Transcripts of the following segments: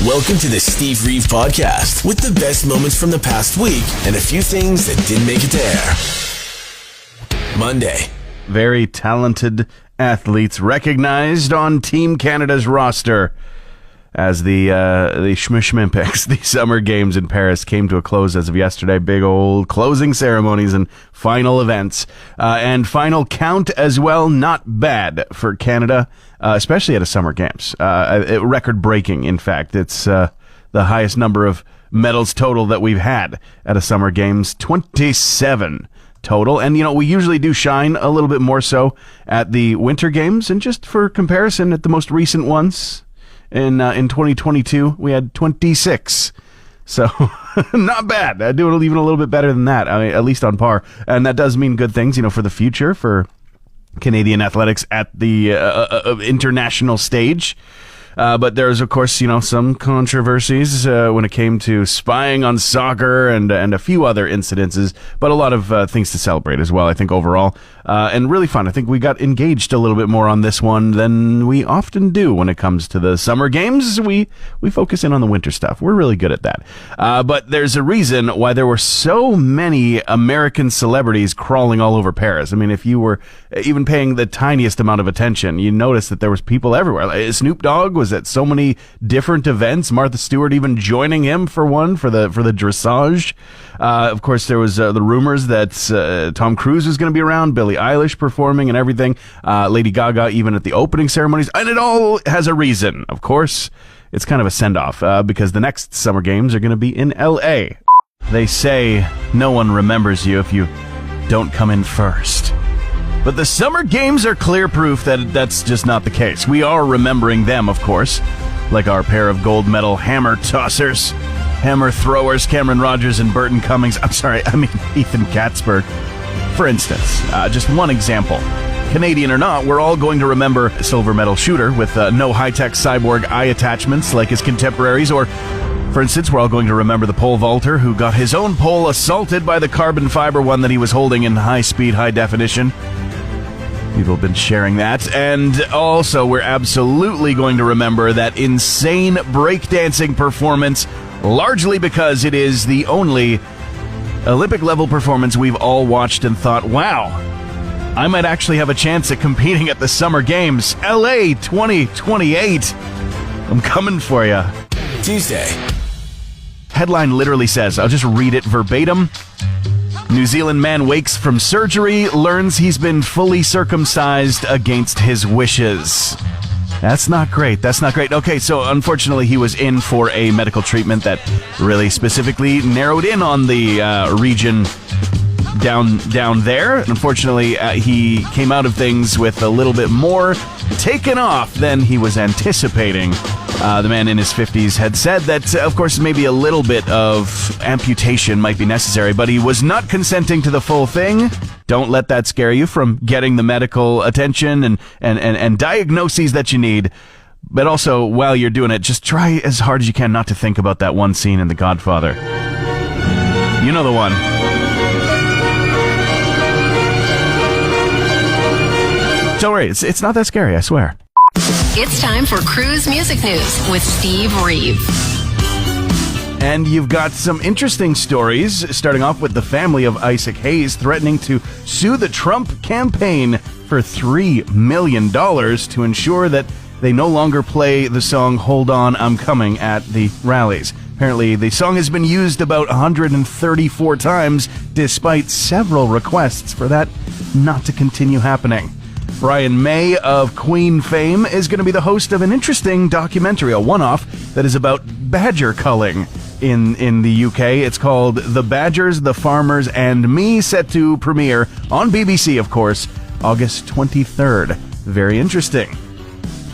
Welcome to the Steve Reeve Podcast with the best moments from the past week and a few things that didn't make it to air. Monday. Very talented athletes recognized on Team Canada's roster as the Schmishmimpics, the Summer Games in Paris, came to a close as of yesterday. Big old closing ceremonies and final events. And final count as well, not bad for Canada, especially at a Summer Games. Record-breaking, in fact. It's the highest number of medals total that we've had at a Summer Games, 27 total. And, you know, we usually do shine a little bit more so at the Winter Games. And just for comparison, at the most recent ones, in 2022, we had 26. So, not bad. I do it even a little bit better than that. I mean, at least on par. And that does mean good things, you know, for the future, for Canadian athletics at the international stage. But there's, of course, you know, some controversies when it came to spying on soccer and a few other incidences, but a lot of things to celebrate as well, I think, overall. And really fun. I think we got engaged a little bit more on this one than we often do when it comes to the Summer Games. We focus in on the winter stuff. We're really good at that. But there's a reason why there were so many American celebrities crawling all over Paris. I mean, if you were even paying the tiniest amount of attention, you noticed that there was people everywhere. Like, Snoop Dogg was at so many different events. Martha Stewart even joining him for the dressage. Of course, there was the rumors that Tom Cruise was going to be around, Billie Eilish performing and everything, Lady Gaga even at the opening ceremonies, and it all has a reason. Of course, it's kind of a send-off because the next Summer Games are going to be in L.A. They say no one remembers you if you don't come in first. But the Summer Games are clear proof that that's just not the case. We are remembering them, of course, like our pair of gold medal hammer tossers, hammer throwers, Cameron Rogers and Burton Cummings. Ethan Katzberg. For instance, just one example. Canadian or not, we're all going to remember a silver medal shooter with no high-tech cyborg eye attachments like his contemporaries, or, for instance, we're all going to remember the pole vaulter who got his own pole assaulted by the carbon fiber one that he was holding in high-speed, high-definition. People have been sharing that. And also, we're absolutely going to remember that insane breakdancing performance, largely because it is the only Olympic-level performance we've all watched and thought, wow, I might actually have a chance at competing at the Summer Games. LA 2028. I'm coming for you. Tuesday. Headline literally says, I'll just read it verbatim. New Zealand man wakes from surgery, learns he's been fully circumcised against his wishes. That's not great. That's not great. Okay, so unfortunately he was in for a medical treatment that really specifically narrowed in on the region down there. Unfortunately, he came out of things with a little bit more taken off than he was anticipating. The man in his 50s had said that, of course, maybe a little bit of amputation might be necessary, but he was not consenting to the full thing. Don't let that scare you from getting the medical attention and diagnoses that you need. But also, while you're doing it, just try as hard as you can not to think about that one scene in The Godfather. You know the one. Don't worry, it's not that scary, I swear. It's time for Cruz Music News with Steve Reeve. And you've got some interesting stories, starting off with the family of Isaac Hayes threatening to sue the Trump campaign for $3 million to ensure that they no longer play the song Hold On, I'm Coming at the rallies. Apparently, the song has been used about 134 times, despite several requests for that not to continue happening. Brian May of Queen fame is going to be the host of an interesting documentary, a one-off, that is about badger culling in the UK. It's called The Badgers, the Farmers, and Me, set to premiere on BBC, of course, August 23rd. Very interesting.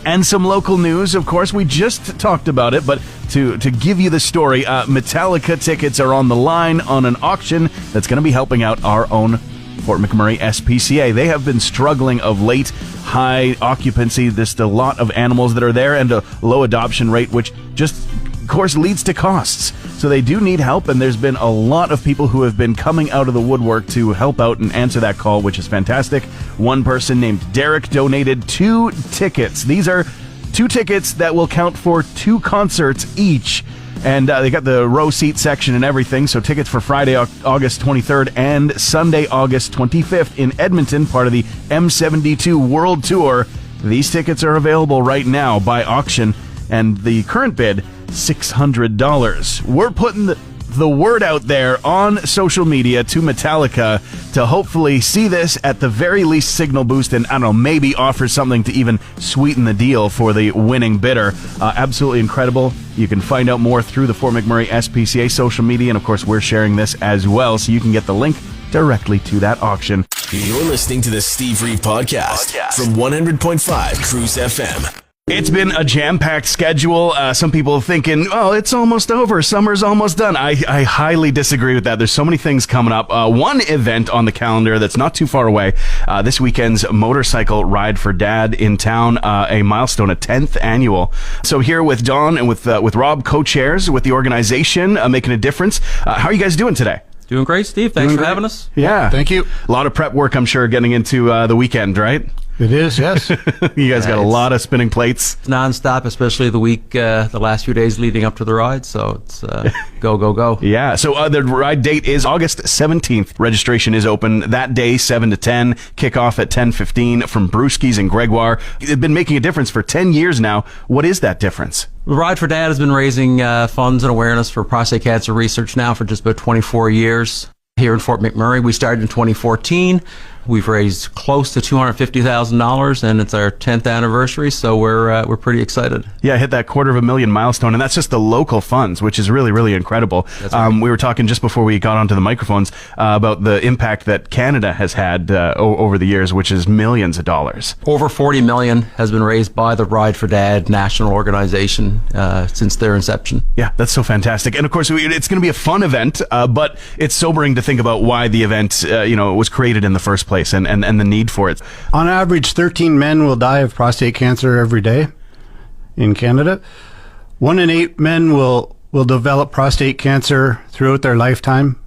And some local news, of course. We just talked about it, but to give you the story, Metallica tickets are on the line on an auction that's going to be helping out our own Fort McMurray SPCA. They have been struggling of late. High occupancy, just a lot of animals that are there, and a low adoption rate, which just, of course, leads to costs. So they do need help, and there's been a lot of people who have been coming out of the woodwork to help out and answer that call, which is fantastic. One person named Derek donated 2 tickets. These are 2 tickets that will count for 2 concerts each. And they got the row seat section and everything. So tickets for Friday, August 23rd and Sunday, August 25th in Edmonton, part of the M72 World Tour. These tickets are available right now by auction, and the current bid, $600. We're putting the word out there on social media to Metallica to hopefully see this at the very least signal boost and, I don't know, maybe offer something to even sweeten the deal for the winning bidder. Absolutely incredible. You can find out more through the Fort McMurray SPCA social media, and of course we're sharing this as well, so you can get the link directly to that auction. You're listening to the Steve Reeve Podcast from 100.5 Cruz FM. It's been a jam-packed schedule. Some people thinking, oh, it's almost over. Summer's almost done. I highly disagree with that. There's so many things coming up. One event on the calendar that's not too far away. This weekend's Motorcycle Ride for Dad in town, a milestone, a 10th annual. So here with Don and with Rob, co-chairs with the organization, making a difference. How are you guys doing today? Doing great, Steve. Thanks for having us. Yeah. Thank you. A lot of prep work, I'm sure, getting into the weekend, right? It is, yes. You guys got a lot of spinning plates. It's nonstop, especially the week, the last few days leading up to the ride. So it's go, go, go. Yeah. So the ride date is August 17th. Registration is open that day, 7 to 10. Kickoff at 10:15 from Brewski's and Gregoire. They've been making a difference for 10 years now. What is that difference? The Ride for Dad has been raising funds and awareness for prostate cancer research now for just about 24 years. Here in Fort McMurray, we started in 2014. We've raised close to $250,000, and it's our 10th anniversary, so we're pretty excited. Yeah, hit that $250,000 milestone, and that's just the local funds, which is really, really incredible. That's right. We were talking just before we got onto the microphones about the impact that Canada has had over the years, which is millions of dollars. Over $40 million has been raised by the Ride for Dad national organization since their inception. Yeah, that's so fantastic. And of course, it's going to be a fun event, but it's sobering to think about why the event was created in the first place and the need for it. On average, 13 men will die of prostate cancer every day in Canada. 1 in 8 men will develop prostate cancer throughout their lifetime.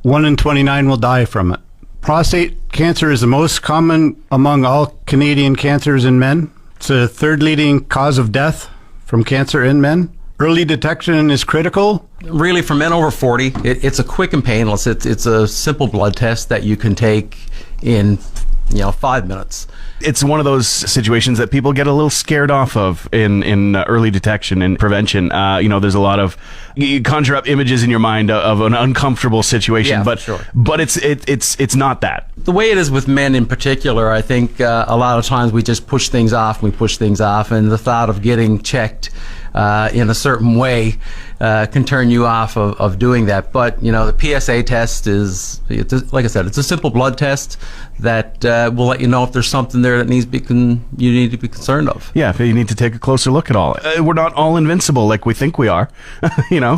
1 in 29 will die from it. Prostate cancer is the most common among all Canadian cancers in men. It's the 3rd leading cause of death from cancer in men. Early detection is critical. Really, for men over 40, it's a quick and painless. It's a simple blood test that you can take in 5 minutes. It's one of those situations that people get a little scared off of in early detection and prevention. There's a lot of, you conjure up images in your mind of an uncomfortable situation, Yeah, but for sure. but it's not that. The way it is with men in particular, I think a lot of times we just push things off, and the thought of getting checked in a certain way can turn you off of doing that. But the PSA test like I said, it's a simple blood test that will let you know if there's something there that you need to be concerned of. Yeah, if you need to take a closer look at all. We're not all invincible like we think we are.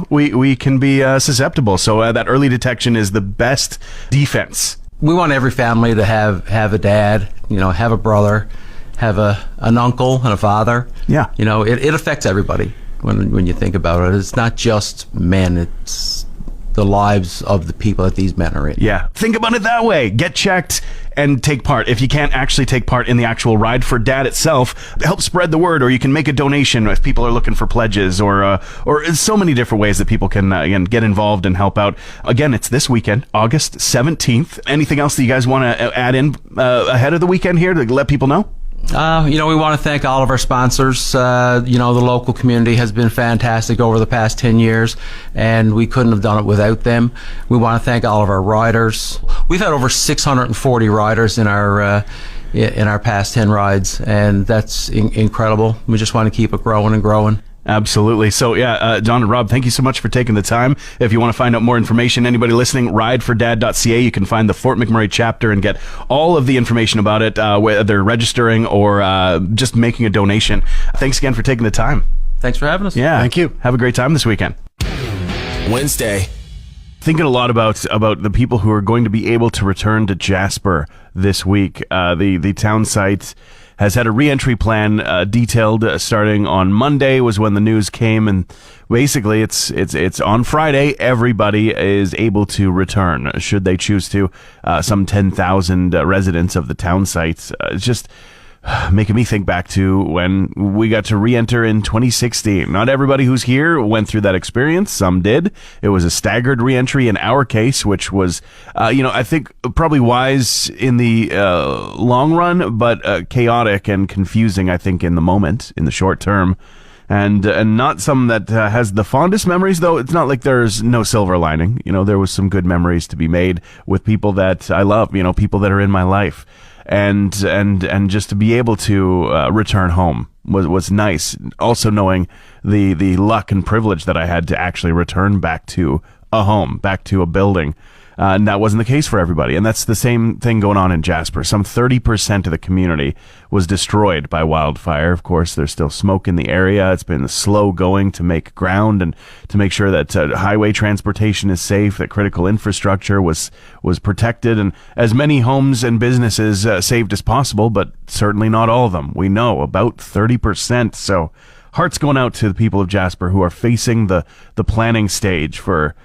We can be susceptible. So that early detection is the best defense. We want every family to have a dad, have a brother, have an uncle and a father. Yeah. It affects everybody when you think about it. It's not just men, it's the lives of the people that these men are in. Yeah. Think about it that way. Get checked and take part. If you can't actually take part in the actual Ride for Dad itself, help spread the word, or you can make a donation if people are looking for pledges, or so many different ways that people can get involved and help out. Again, it's this weekend, August 17th. Anything else that you guys want to add in ahead of the weekend here to let people know? We want to thank all of our sponsors. The local community has been fantastic over the past 10 years, and we couldn't have done it without them. We want to thank all of our riders. We've had over 640 riders in our past 10 rides, and that's incredible. We just want to keep it growing and growing. Absolutely. So, John and Rob, thank you so much for taking the time. If you want to find out more information, anybody listening, ridefordad.ca, you can find the Fort McMurray chapter and get all of the information about it, whether registering or just making a donation. Thanks again for taking the time. Thanks for having us. Yeah. Thank you. Have a great time this weekend. Wednesday. Thinking a lot about the people who are going to be able to return to Jasper this week. The town site has had a re-entry plan detailed starting on Monday was when the news came, and basically it's on Friday. Everybody is able to return should they choose to. Some 10,000 residents of the town site. It's just making me think back to when we got to re-enter in 2016. Not everybody who's here went through that experience. Some did. It was a staggered re-entry in our case, which was, I think probably wise in the long run, but chaotic and confusing, I think, in the moment, in the short term. And not some that has the fondest memories, though. It's not like there's no silver lining. There was some good memories to be made with people that I love, people that are in my life. And just to be able to return home was nice. Also knowing the luck and privilege that I had to actually return back to a home, back to a building. And that wasn't the case for everybody. And that's the same thing going on in Jasper. Some 30% of the community was destroyed by wildfire. Of course, there's still smoke in the area. It's been slow going to make ground and to make sure that highway transportation is safe, that critical infrastructure was protected, and as many homes and businesses saved as possible, but certainly not all of them. We know about 30%. So hearts going out to the people of Jasper who are facing the planning stage for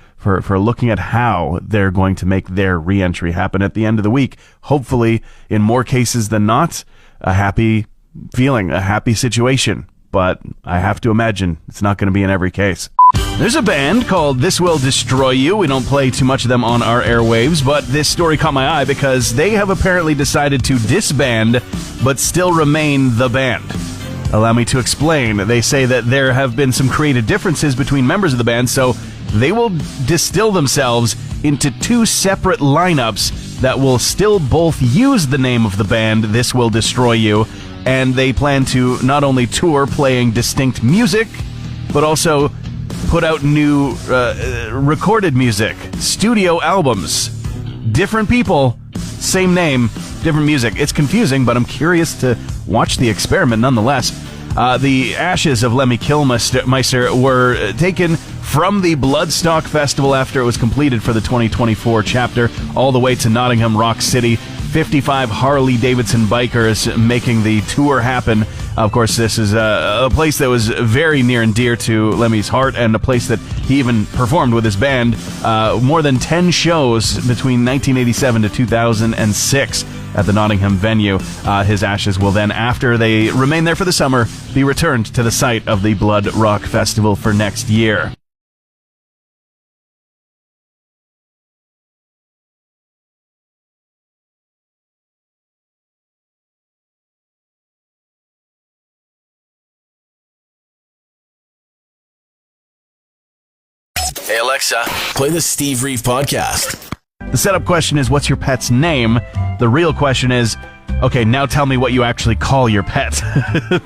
looking at how they're going to make their re-entry happen at the end of the week. Hopefully, in more cases than not, a happy feeling, a happy situation. But I have to imagine it's not going to be in every case. There's a band called This Will Destroy You. We don't play too much of them on our airwaves, but this story caught my eye because they have apparently decided to disband, but still remain the band. Allow me to explain. They say that there have been some creative differences between members of the band, so they will distill themselves into two separate lineups that will still both use the name of the band, This Will Destroy You, and they plan to not only tour playing distinct music, but also put out new recorded music, studio albums. Different people, same name, different music. It's confusing, but I'm curious to watch the experiment nonetheless. The ashes of Lemmy Kilmister were taken from the Bloodstock Festival after it was completed for the 2024 chapter, all the way to Nottingham Rock City. 55 Harley-Davidson bikers making the tour happen. Of course, this is a place that was very near and dear to Lemmy's heart, and a place that he even performed with his band. More than 10 shows between 1987 to 2006 at the Nottingham venue. His ashes will then, after they remain there for the summer, be returned to the site of the Blood Rock Festival for next year. Hey Alexa, play the Steve Reeve podcast. The setup question is, what's your pet's name? The real question is, okay, now tell me what you actually call your pet.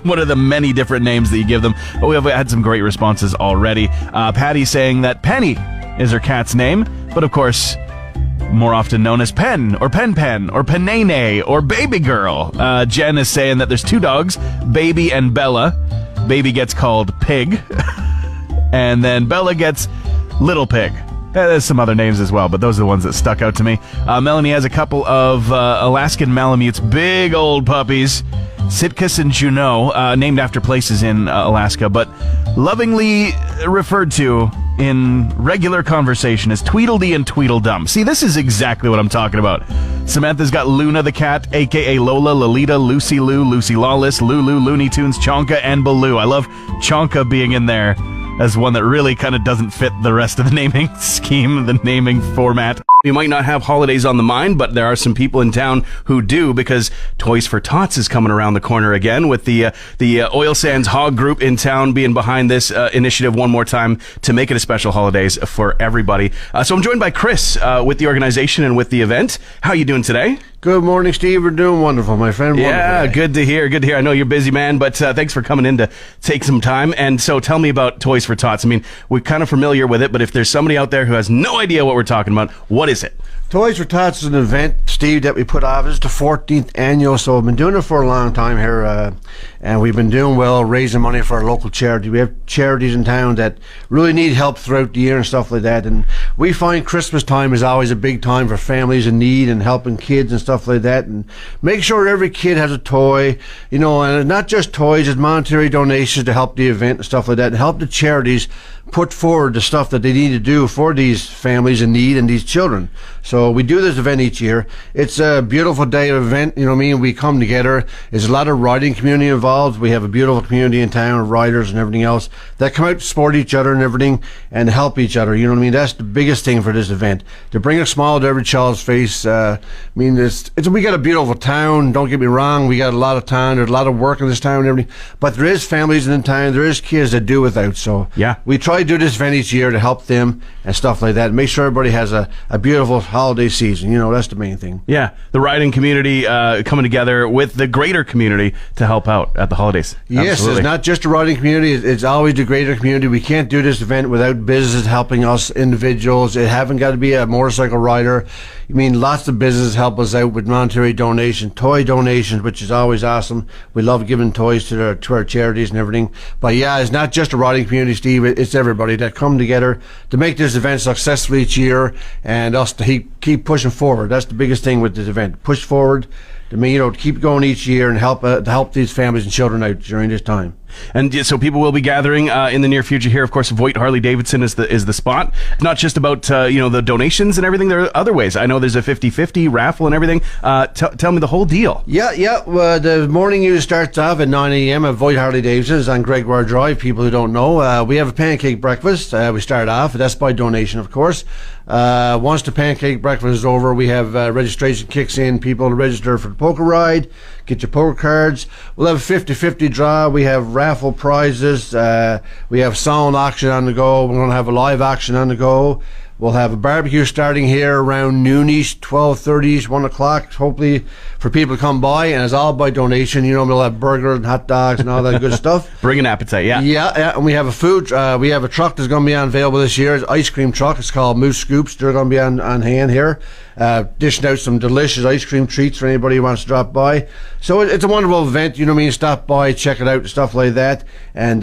What are the many different names that you give them? But we have had some great responses already. Patty saying that Penny is her cat's name, but of course, more often known as Pen, or Pen, or Penene, or Baby Girl. Jen is saying that there's two dogs, Baby and Bella. Baby gets called Pig, and then Bella gets Little Pig. There's some other names as well, but those are the ones that stuck out to me. Melanie has a couple of Alaskan Malamutes, big old puppies, Sitkus and Juneau, named after places in Alaska, but lovingly referred to in regular conversation as Tweedledee and Tweedledum. See, this is exactly what I'm talking about. Samantha's got Luna the cat, a.k.a. Lola, Lolita, Lucy Lou, Lucy Lawless, Lulu, Looney Tunes, Chonka, and Baloo. I love Chonka being in there as one that really kind of doesn't fit the rest of the naming scheme, the naming format. We might not have holidays on the mind, but there are some people in town who do, because Toys for Tots is coming around the corner again, with the Oil Sands Hog Group in town being behind this initiative one more time to make it a special holidays for everybody. So I'm joined by Chris with the organization and with the event. How are you doing today? Good morning, Steve. We're doing wonderful, my friend. Yeah, wonderful. good to hear. Good to hear. I know you're a busy man, but thanks for coming in to take some time. And so tell me about Toys for Tots. I mean, we're kind of familiar with it, but if there's somebody out there who has no idea what we're talking about, what is it? Toys for Tots is an event, Steve, that we put off. This is the 14th annual, so we've been doing it for a long time here, and we've been doing well, raising money for our local charity. We have charities in town that really need help throughout the year and stuff like that, and we find Christmas time is always a big time for families in need and helping kids and stuff like that, and make sure every kid has a toy, you know, and not just toys, it's monetary donations to help the event and stuff like that, and help the charities put forward the stuff that they need to do for these families in need and these children. So we do this event each year. It's a beautiful day of event, you know what I mean? We come together. There's a lot of riding community involved. We have a beautiful community in town of riders and everything else that come out to support each other and everything and help each other. You know what I mean? That's the biggest thing for this event, to bring a smile to every child's face. I mean, we got a beautiful town. Don't get me wrong. We got a lot of town. There's a lot of work in this town and everything. But there is families in the town. There is kids that do without. So yeah, we try to do this event each year to help them and stuff like that. Make sure everybody has a beautiful holiday season. You know, that's the main thing. Yeah, the riding community coming together with the greater community to help out at the holidays. Yes, Absolutely. it's not just the riding community. It's always the greater community. We can't do this event without businesses helping us, individuals. It haven't got to be a motorcycle rider. I mean, lots of businesses help us out with monetary donation, toy donations, which is always awesome. We love giving toys to our charities and everything. But yeah, it's not just the riding community, Steve. It's everybody that come together to make this event successful each year, and us to keep pushing forward. That's the biggest thing with this event. Push forward. To me, to keep going each year and help these families and children out during this time. And so people will be gathering in the near future here. Of course, Voight Harley Davidson is the spot. It's not just about the donations and everything. There are other ways. I know there's a 50-50 raffle and everything. Tell me the whole deal. Yeah. The morning news starts off at 9 a.m. at Voight Harley Davidson's on Gregoire Drive. People who don't know, we have a pancake breakfast. We start off. That's by donation, of course. Once the pancake breakfast is over, we have registration kicks in. People to register for the poker ride. Get your poker cards. We'll have a 50-50 draw. We have raffle prizes. We have sound auction on the go. We're going to have a live auction on the go. We'll have a barbecue starting here around noonish, 12:30ish, 1 o'clock, hopefully for people to come by, and it's all by donation. You know, we'll have burgers and hot dogs and all that good stuff. Bring an appetite, yeah. Yeah, and we have a food, we have a truck that's going to be available this year. It's an ice cream truck. It's called Moose Scoops. They're going to be on hand here, dishing out some delicious ice cream treats for anybody who wants to drop by. So it's a wonderful event, you know what I mean? Stop by, check it out, and stuff like that, and,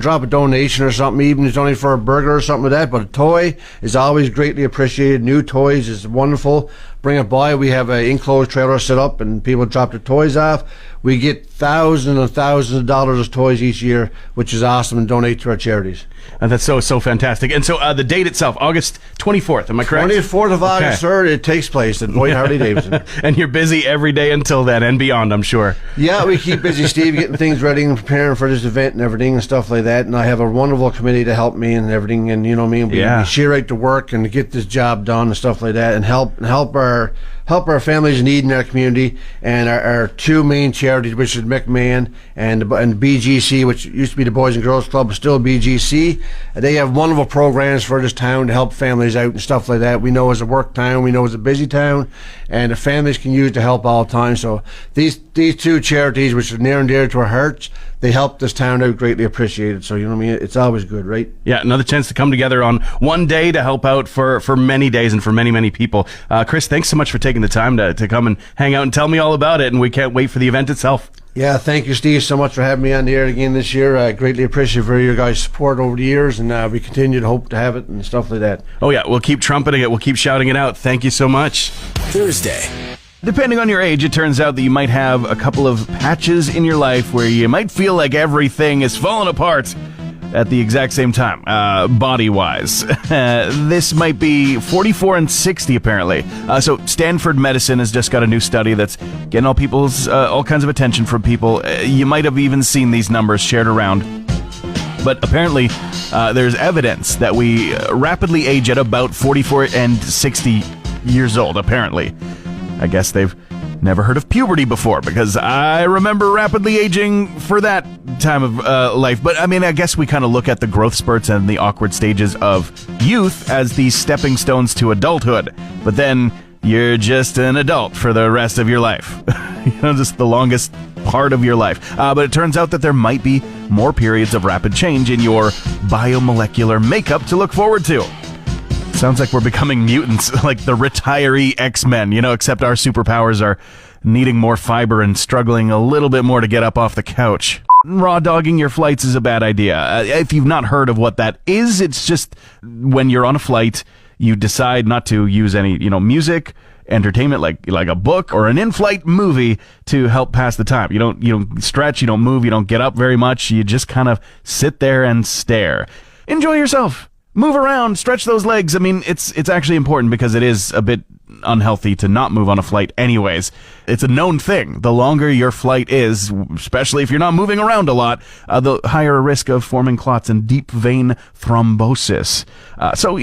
drop a donation or something, even if it's only for a burger or something like that, but a toy is always greatly appreciated. New toys is wonderful. Bring it by. We have an enclosed trailer set up and people drop their toys off. We get thousands and thousands of dollars of toys each year, which is awesome, and donate to our charities. And that's so fantastic. And so the date itself, August 24th, am I correct? 24th of August, sir, it takes place at Voight Harley Davidson. And you're busy every day until then and beyond, I'm sure. Yeah, we keep busy, Steve, getting things ready and preparing for this event and everything and stuff like that. And I have a wonderful committee to help me and everything. And you know what I mean? We share out the work and get this job done and stuff like that, and help our families in need in our community, and our two main charities, which is McMahon and BGC, which used to be the Boys and Girls Club, but still BGC. They have wonderful programs for this town to help families out and stuff like that. We know it's a work town, we know it's a busy town, and the families can use the help all the time. So these two charities, which are near and dear to our hearts, they help this town out, greatly appreciated. So, you know what I mean? It's always good, right? Yeah, another chance to come together on one day to help out for many days and for many, many people. Chris, thanks so much for taking the time to come and hang out and tell me all about it, and we can't wait for the event itself. Yeah, thank you, Steve, so much for having me on the air again this year. I greatly appreciate for your guys' support over the years, and we continue to hope to have it and stuff like that. Oh, yeah, we'll keep trumpeting it. We'll keep shouting it out. Thank you so much. Thursday. Depending on your age, it turns out that you might have a couple of patches in your life where you might feel like everything is falling apart at the exact same time, body-wise. This might be 44 and 60, apparently. So Stanford Medicine has just got a new study that's getting all kinds of attention from people. You might have even seen these numbers shared around. But apparently, there's evidence that we rapidly age at about 44 and 60 years old, apparently. I guess they've never heard of puberty before, because I remember rapidly aging for that time of life. But I mean, I guess we kind of look at the growth spurts and the awkward stages of youth as these stepping stones to adulthood. But then you're just an adult for the rest of your life. Just the longest part of your life. But it turns out that there might be more periods of rapid change in your biomolecular makeup to look forward to. Sounds like we're becoming mutants, like the retiree X-Men, except our superpowers are needing more fiber and struggling a little bit more to get up off the couch. Raw dogging your flights is a bad idea. If you've not heard of what that is, it's just when you're on a flight, you decide not to use any, music, entertainment like a book or an in-flight movie to help pass the time. You don't stretch, you don't move, you don't get up very much. You just kind of sit there and stare. enjoy yourself. Move around, stretch those legs. I mean, it's actually important because it is a bit unhealthy to not move on a flight anyways. It's a known thing. The longer your flight is, especially if you're not moving around a lot, the higher risk of forming clots and deep vein thrombosis. So,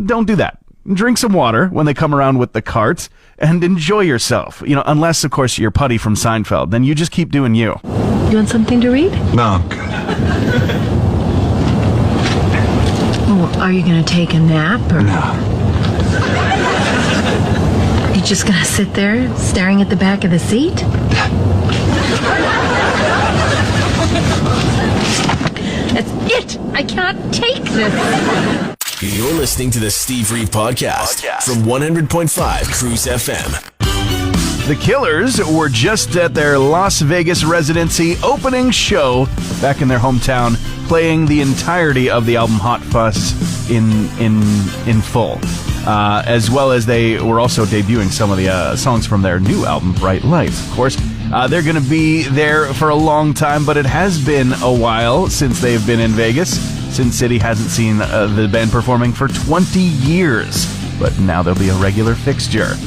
don't do that. Drink some water when they come around with the cart and enjoy yourself. Unless, of course, you're Putty from Seinfeld. Then you just keep doing you. You want something to read? No, I'm good. Well, are you going to take a nap? Or No. you just going to sit there staring at the back of the seat? That's it! I can't take this! You're listening to the Steve Reeve Podcast from 100.5 Cruz FM. The Killers were just at their Las Vegas residency opening show back in their hometown, playing the entirety of the album Hot Fuss in full. As well as they were also debuting some of the songs from their new album, Bright Lights. Of course, they're going to be there for a long time, but it has been a while since they've been in Vegas. Sin City hasn't seen the band performing for 20 years, but now they'll be a regular fixture.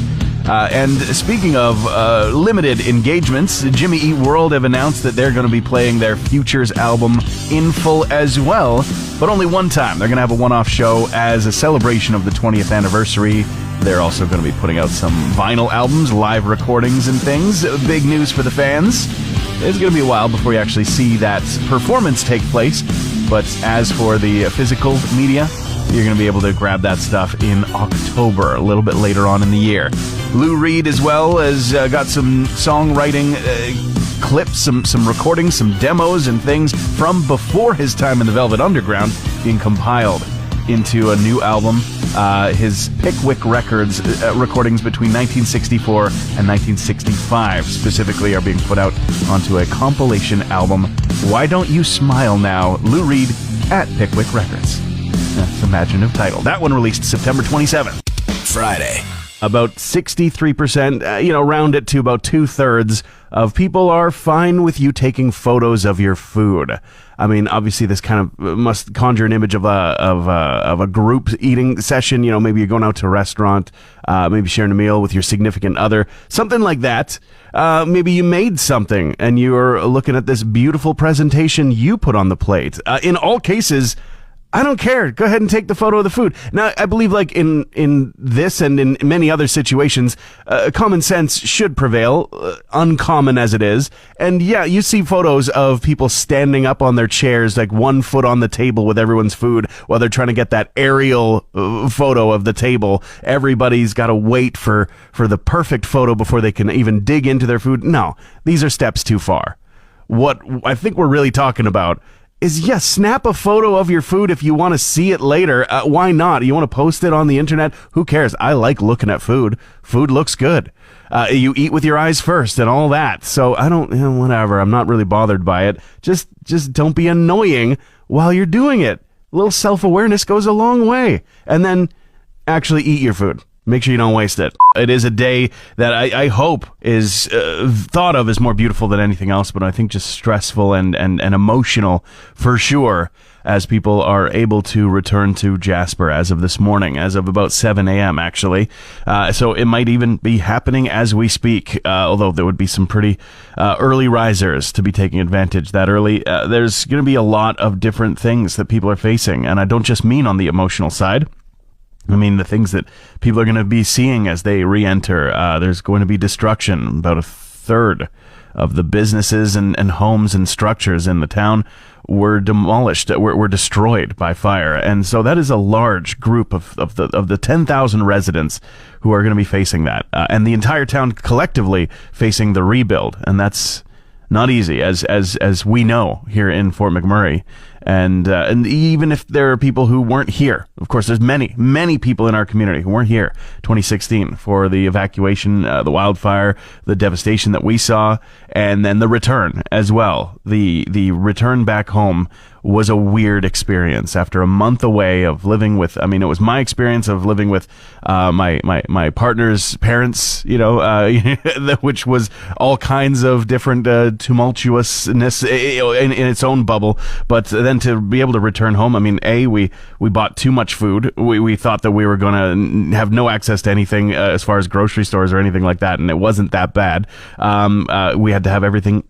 And speaking of limited engagements, Jimmy Eat World have announced that they're going to be playing their Futures album in full as well, but only one time. They're going to have a one-off show as a celebration of the 20th anniversary. They're also going to be putting out some vinyl albums, live recordings and things. Big news for the fans. It's going to be a while before you actually see that performance take place, but as for the physical media, you're going to be able to grab that stuff in October, a little bit later on in the year. Lou Reed, as well, has got some songwriting clips, some recordings, some demos and things from before his time in the Velvet Underground being compiled into a new album. His Pickwick Records recordings between 1964 and 1965 specifically are being put out onto a compilation album. Why Don't You Smile Now? Lou Reed at Pickwick Records. That's imaginative title. That one released September 27th. Friday. About 63%, round it to about 2/3 of people are fine with you taking photos of your food. I mean, obviously, this kind of must conjure an image of a group eating session. Maybe you're going out to a restaurant, maybe sharing a meal with your significant other, something like that. Maybe you made something and you're looking at this beautiful presentation you put on the plate. In all cases, I don't care. Go ahead and take the photo of the food. Now, I believe like in this and in many other situations, common sense should prevail, uncommon as it is. And yeah, you see photos of people standing up on their chairs, like 1 foot on the table with everyone's food while they're trying to get that aerial photo of the table. Everybody's got to wait for the perfect photo before they can even dig into their food. No, these are steps too far. What I think we're really talking about is, yes, snap a photo of your food if you want to see it later. Why not? You want to post it on the internet? Who cares? I like looking at food. Food looks good. You eat with your eyes first and all that. So I don't, whatever. I'm not really bothered by it. Just don't be annoying while you're doing it. A little self-awareness goes a long way. And then actually eat your food. Make sure you don't waste it. It is a day that I hope is thought of as more beautiful than anything else, but I think just stressful and emotional for sure, as people are able to return to Jasper as of this morning, as of about 7 a.m. actually. So it might even be happening as we speak, although there would be some pretty early risers to be taking advantage that early. There's going to be a lot of different things that people are facing, and I don't just mean on the emotional side. I mean, the things that people are going to be seeing as they re-enter. There's going to be destruction. About 1/3 of the businesses and homes and structures in the town were demolished, were destroyed by fire. And so that is a large group of the 10,000 residents who are going to be facing that. And the entire town collectively facing the rebuild. And that's not easy, as we know here in Fort McMurray. And even if there are people who weren't here, of course, there's many people in our community who weren't here 2016 for the evacuation, the wildfire, the devastation that we saw, and then the return as well. The return back home was a weird experience. After a month away of living with, it was my experience of living with my partner's parents, which was all kinds of different tumultuousness in its own bubble. But then to be able to return home, we bought too much food. We thought that we were going to have no access to anything as far as grocery stores or anything like that, and it wasn't that bad. We had to have everything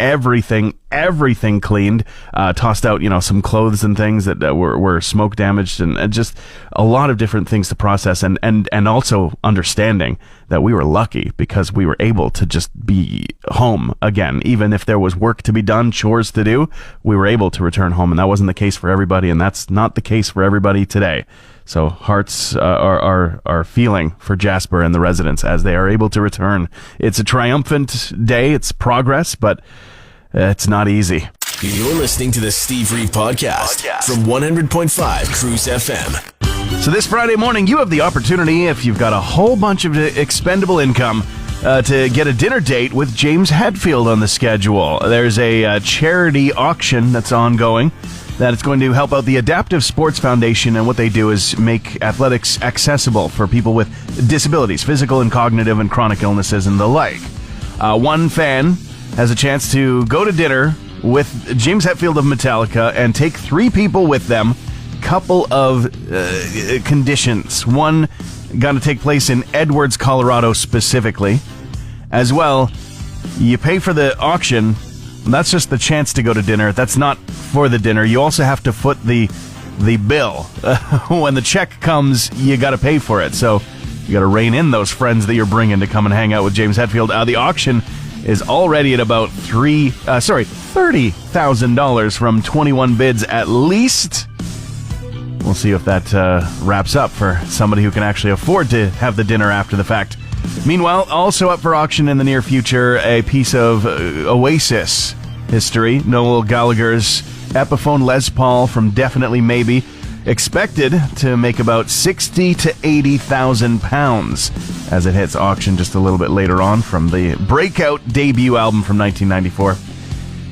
cleaned, tossed out, some clothes and things that were smoke damaged, and just a lot of different things to process, and also understanding that we were lucky because we were able to just be home again. Even if there was work to be done, chores to do, we were able to return home, and that wasn't the case for everybody, and that's not the case for everybody today. So hearts are feeling for Jasper and the residents as they are able to return. It's a triumphant day. It's progress, but it's not easy. You're listening to the Steve Reeve Podcast from 100.5 Cruz FM. So this Friday morning, you have the opportunity, if you've got a whole bunch of expendable income, to get a dinner date with James Hetfield on the schedule. There's a charity auction that's ongoing that it's going to help out the Adaptive Sports Foundation, and what they do is make athletics accessible for people with disabilities, physical and cognitive and chronic illnesses and the like. One fan has a chance to go to dinner with James Hetfield of Metallica and take 3 people with them. Couple of conditions. One got to take place in Edwards, Colorado specifically. As well, you pay for the auction. That's just the chance to go to dinner. That's not for the dinner. You also have to foot the bill. When the check comes, you got to pay for it. So you got to rein in those friends that you're bringing to come and hang out with James Hetfield. The auction is already at about $30,000 from 21 bids at least. We'll see if that wraps up for somebody who can actually afford to have the dinner after the fact. Meanwhile, also up for auction in the near future, a piece of Oasis history. Noel Gallagher's Epiphone Les Paul from Definitely Maybe, expected to make about 60 to 80,000 pounds as it hits auction just a little bit later on from the breakout debut album from 1994.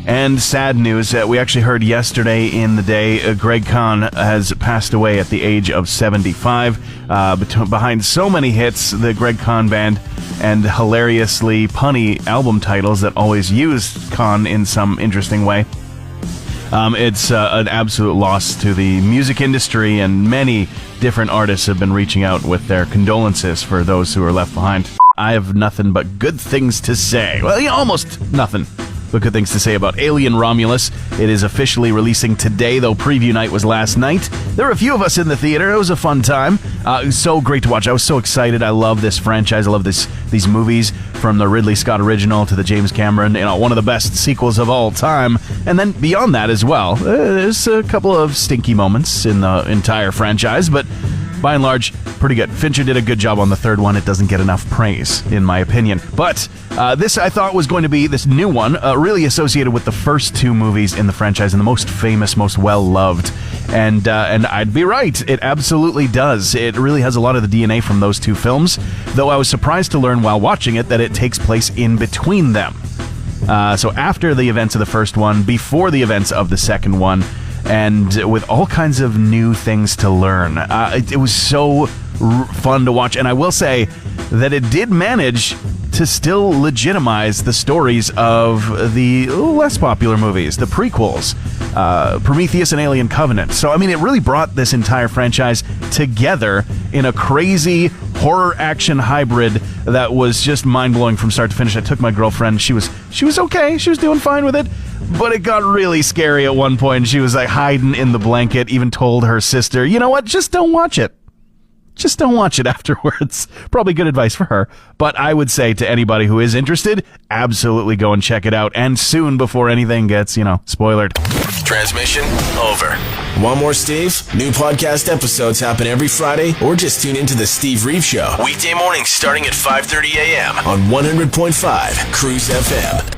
And sad news, we actually heard yesterday in the day, Greg Kahn has passed away at the age of 75. Behind so many hits, the Greg Kahn Band, and hilariously punny album titles that always use Kahn in some interesting way. It's an absolute loss to the music industry, and many different artists have been reaching out with their condolences for those who are left behind. I have nothing but good things to say. Well, almost nothing but good things to say about Alien Romulus. It is officially releasing today, though preview night was last night. There were a few of us in the theater. It was a fun time. It was so great to watch. I was so excited. I love this franchise. I love these movies, from the Ridley Scott original to the James Cameron, one of the best sequels of all time. And then beyond that as well, there's a couple of stinky moments in the entire franchise, but by and large, pretty good. Fincher did a good job on the third one. It doesn't get enough praise, in my opinion. But this, I thought, was going to be, this new one, really associated with the first 2 movies in the franchise and the most famous, most well-loved. And I'd be right. It absolutely does. It really has a lot of the DNA from those 2 films, though I was surprised to learn while watching it that it takes place in between them. So after the events of the first one, before the events of the second one, and with all kinds of new things to learn. It was so fun to watch, and I will say that it did manage to still legitimize the stories of the less popular movies, the prequels, Prometheus and Alien Covenant. So, it really brought this entire franchise together in a crazy horror-action hybrid that was just mind-blowing from start to finish. I took my girlfriend. She was okay. She was doing fine with it. But it got really scary at one point. She was hiding in the blanket, even told her sister, you know what, just don't watch it. Just don't watch it afterwards. Probably good advice for her. But I would say to anybody who is interested, absolutely go and check it out. And soon, before anything gets, spoilered. Transmission over. Want more Steve? New podcast episodes happen every Friday, or just tune into the Steve Reeve Show. Weekday mornings starting at 5:30 a.m. on 100.5 Cruz FM.